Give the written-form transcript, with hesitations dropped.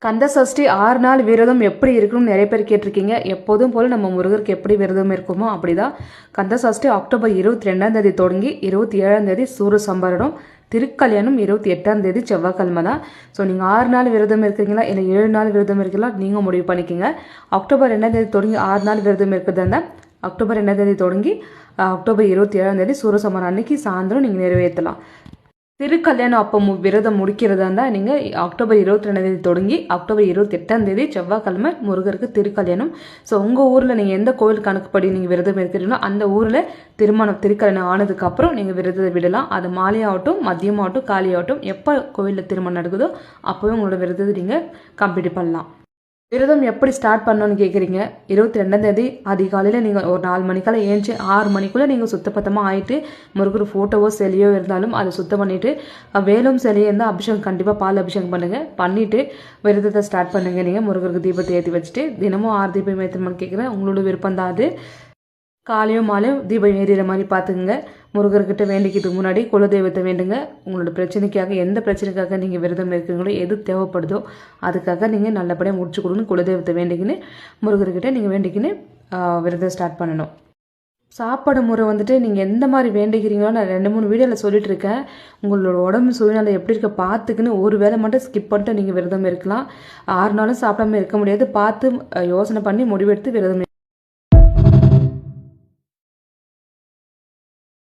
கந்த சஷ்டி 6 நாள் விரதம் எப்படி இருக்கணும்னு நிறைய பேர் கேட்டிருக்கீங்க. எப்போதும் போல் நம்ம முருகருக்கு எப்படி விரதம் இருக்குமோ அப்படிதான். கந்த சஷ்டி அக்டோபர் 22ஆம் தேதி தொடங்கி 27ஆம் தேதி சூரசம்ஹாரம், திருக்கல்யாணம் 28ஆம் தேதி செவ்வாய்க்கிழமை தான். ஸோ நீங்கள் 6 நாள் விரதம் இருக்கீங்களா இல்லை 7 நாள் விரதம் இருக்கலாம், நீங்கள் முடிவு பண்ணிக்கோங்க. அக்டோபர் 2ஆம் தேதி தொடங்கி 6 நாள் விரதம் இருக்கிறதா இருந்தால் அக்டோபர் 2ஆம் தேதி தொடங்கி அக்டோபர் 27ஆம் தேதி சூரசம்ஹாரம் அன்னைக்கு சாயந்தரம் நீங்கள் நிறைவேற்றலாம். திருக்கல்யாணம் அப்போ விரதம் முடிக்கிறதா இருந்தால் நீங்கள் அக்டோபர் 22ஆம் தேதி தொடங்கி அக்டோபர் 28ஆம் தேதி செவ்வாய்க்கிழமை முருகருக்கு திருக்கல்யாணம். ஸோ உங்கள் ஊரில் நீங்கள் எந்த கோவில் கணக்குப்படி நீங்கள் விரதம் இருக்கிறீங்களோ அந்த ஊரில் திருக்கல்யாணம் ஆனதுக்கப்புறம் நீங்கள் விரதத்தை விடலாம். அது மாலையாகட்டும், மதியமாகட்டும், காலையாகட்டும், எப்போ கோவிலில் திருமணம் நடக்குதோ அப்போவே உங்களோட விரதத்தை நீங்கள் கம்ப்ளீட் பண்ணலாம். விரதம் எப்படி ஸ்டார்ட் பண்ணணும்னு கேட்குறீங்க. 22ஆம் தேதி அதிகாலையில் நீங்கள் ஒரு 4 மணிக்கெல்லாம் ஏஞ்சி 6 மணிக்குள்ளே நீங்கள் சுத்தப்பத்தமாக ஆகிட்டு முருகர் ஃபோட்டோவோ சிலையோ இருந்தாலும் அதை சுத்தம் பண்ணிவிட்டு வேலும் சிலையோ இருந்தால் அபிஷேகம் கண்டிப்பாக பால் அபிஷேகம் பண்ணுங்கள். பண்ணிவிட்டு விரதத்தை ஸ்டார்ட் பண்ணுங்கள். நீங்கள் முருகருக்கு தீபத்தை ஏற்றி வச்சுட்டு தினமும் 6 தீபம் ஏற்றணும்னு கேட்குறேன். உங்களோட விருப்பம் தான் அது. காலையும் மாலையும் தீபம் ஏறிற மாதிரி பார்த்துக்குங்க. முருகர்கிட்ட வேண்டிக்கிறதுக்கு முன்னாடி குலதெய்வத்தை வேண்டுங்க. உங்களோட பிரச்சனைக்காக எந்த பிரச்சனைக்காக நீங்கள் விரதம் இருக்கீங்களோ எது தேவைப்படுதோ அதுக்காக நீங்கள் நல்லபடியாக முடிச்சு கொடுங்க. குலதெய்வத்தை வேண்டிக்கின்னு முருகர்கிட்ட நீங்கள் வேண்டிக்கின்னு விரதம் ஸ்டார்ட் பண்ணணும். சாப்பாடு முறை வந்துட்டு நீங்கள் எந்த மாதிரி வேண்டிக்கிறீங்களோ நான் 2-3 வீடியோவில் சொல்லிட்டு இருக்கேன். உங்களோட உடம்பு சூழ்நிலை எப்படி இருக்க பார்த்துக்குன்னு ஒரு வேளை மட்டும் ஸ்கிப் பண்ணிட்டு நீங்கள் விரதம் இருக்கலாம். 6 நாளும் சாப்பிடாம இருக்க முடியாது. பார்த்து யோசனை பண்ணி முடிவெடுத்து விரதம்